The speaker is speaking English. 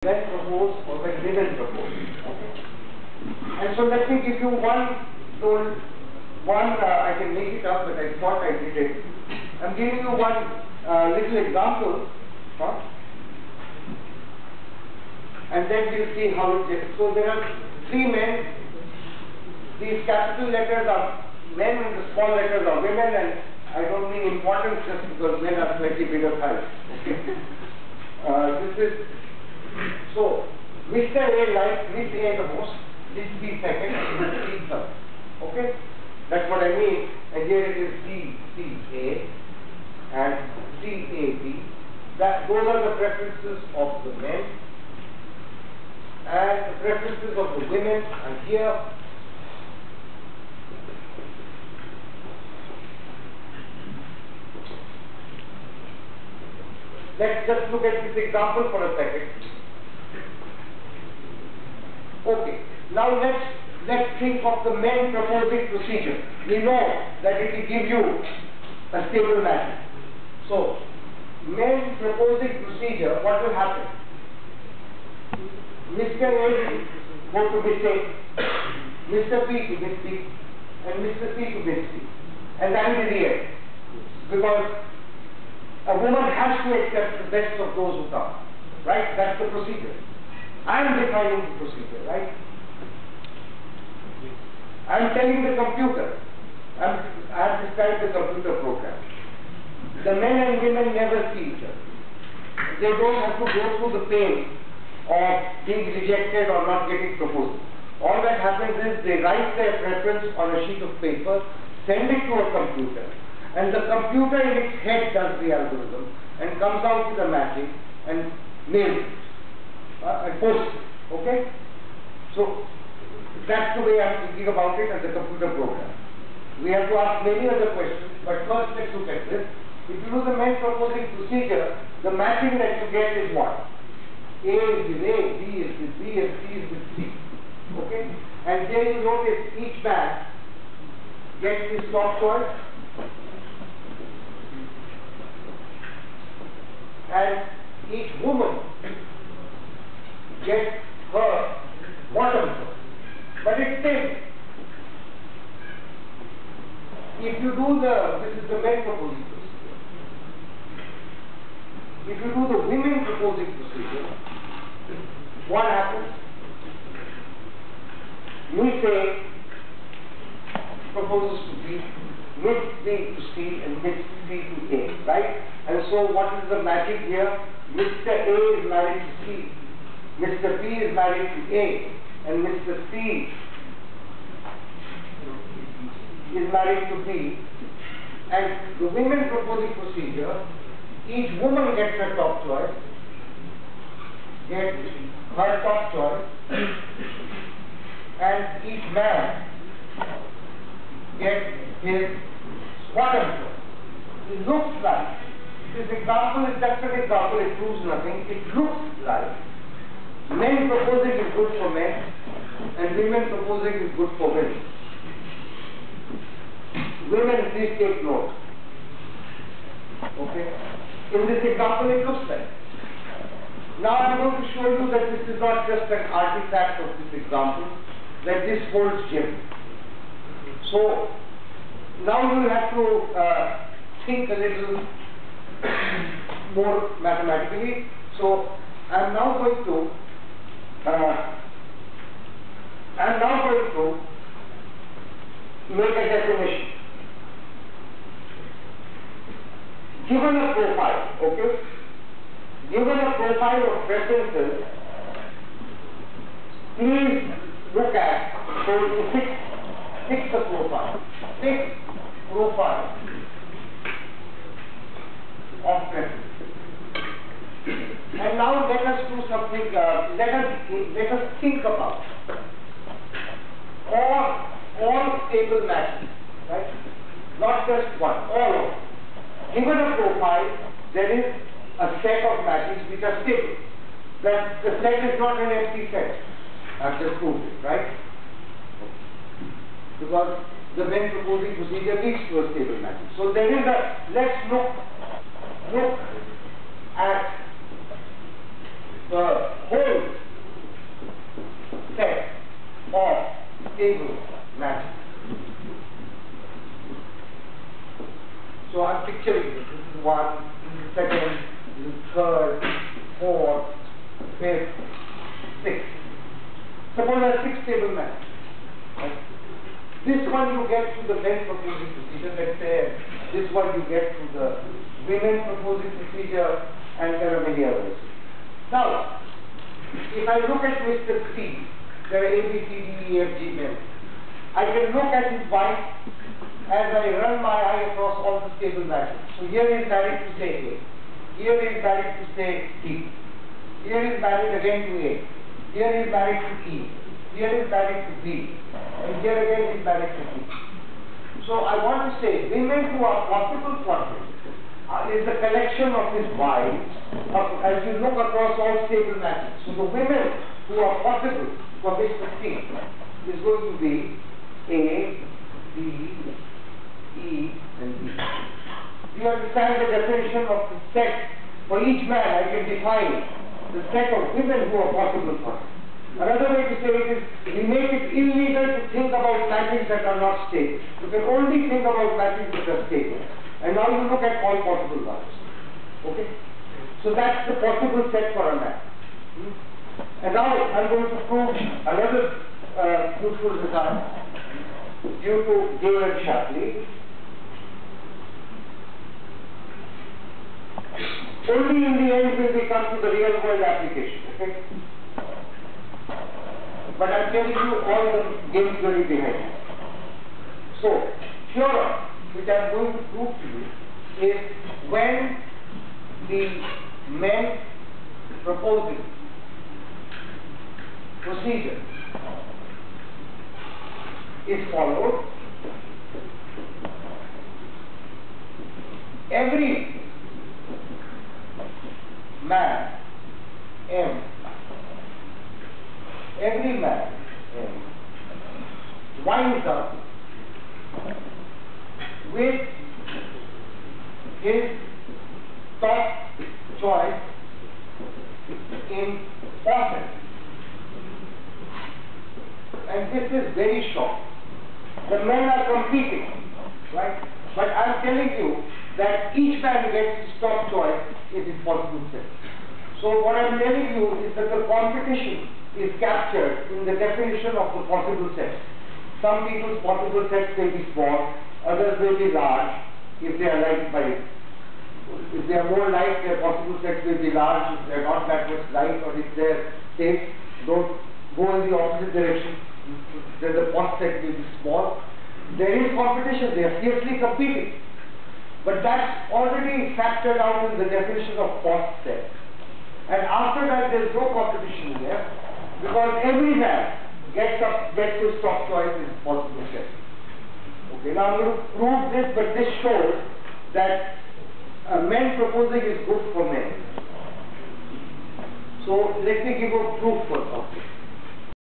when proposed or when women propose. Okay. And so let me give you I can make it up, but I thought I did it. I'm giving you one little example, and then we'll see how it is. So there are three men. These capital letters are men and the small letters are women, and I don't mean importance just because men are slightly bigger size. Okay. So Mr. A likes Miss A the most, Miss B second, and Miss C third. Okay? That's what I mean. And here it is C A and C A B. Those are the preferences of the men, and the preferences of the women are here. Let's just look at this example for a second. Okay, now let's think of the men proposing procedure. We know that it will give you a stable matrix. So, men proposing procedure, what will happen? Mr. A will go to Miss A, Mr. B to Miss B, and Mr. C to Miss C. And that will be the end. Because a woman has to accept the best of those who come. Right? That's the procedure. I am defining the procedure, right? I am telling the computer. I have described the computer program. The men and women never see each other. They don't have to go through the pain of being rejected or not getting proposed. All that happens is they write their preference on a sheet of paper, send it to a computer, and the computer in its head does the algorithm and comes out with a matching and nails it. And post it. Okay? So that's the way I'm thinking about it as a computer program. We have to ask many other questions, but first let's look at this. If you do the men proposing procedure, the matching that you get is what? A is with A, B is with B, and C is with C. Okay? And there you notice each man gets his top choice and each woman gets her bottom choice. But it's same. If you do this is the men proposing procedure. If you do the women proposing procedure, what happens? Miss A proposes to B, Miss B to C, and Miss C to A, right? And so what is the magic here? Mr. A is married to C, Mr. B is married to A, and Mr. C is married to B. And the women proposing procedure, each woman gets her top choice, and each man gets his bottom choice. It looks like, this example is just an example, it proves nothing. It looks like men proposing is good for men and women proposing is good for women. Women, please take note. Okay? In this example it looks like. Now I am going to show you that this is not just an artifact of this example, that this holds generally. So now you will have to think a little more mathematically. So I am now going to make a definition. Given a profile, okay? Given a profile of preferences, please look at, so to fix the profile. Fix profile of preferences. And now let us do something, let us think about all stable matches, right? Not just one, all of them. Given a profile, there is a set of matches which are stable. The set is not an empty set. I've just proved it, right? Because the men proposing procedure leads to a stable matching. So there is let's look at the whole set of stable matches. So I'm picturing this. This is 1, this is 2nd, this is 3rd, 4th, 5th, 6th. Suppose there are 6 stable matches. Right? This one you get through the men proposing procedure, let's say. This one you get through the women proposing procedure, and there are many others. Now, if I look at Mr. C, there are A, B, C, D, E, F, G men. I can look at his wife as I run my eye across all the stable matches. So here he is married to say A. Here he is married to say D. Here he is married again to A. Here he is married to E. Here he is married to B. And here again he is married to D. So I want to say, women who are possible for him is the collection of his wives as you look across all stable matches. So the women who are possible for Mr. C is going to be A, B, E, and D. You understand the definition of the set. For each man, I can define the set of women who are possible for him. Another way to say it is, we make it illegal to think about matches that are not stable. You can only think about matches that are stable. And now you look at all possible ones. Okay? So that's the possible set for a man. And now I'm going to prove another useful result due to Gay and Shapley. Only in the end will we come to the real world application. Okay? But I'm telling you all the game theory behind it. So, theorem, which I'm going to prove to you, is when the men proposing procedure is followed, every man M, winds up with his top choice in office. And this is very short. The men are competing, right? But I'm telling you that each man gets his top choice in his possible set. So what I'm telling you is that the competition is captured in the definition of the possible set. Some people's possible sets may be small, others may be large if they are liked by it. If they are more liked, their possible sets will be large. If they are not that much liked, or if their tastes don't go in the opposite direction, then the post set will be small. There is competition, they are fiercely competing. But that's already factored out in the definition of post set. And after that, there is no competition there, because every man gets his top choice in possible set. Okay, now I'm going to prove this, but this shows that men proposing is good for men. So let me give a proof for something.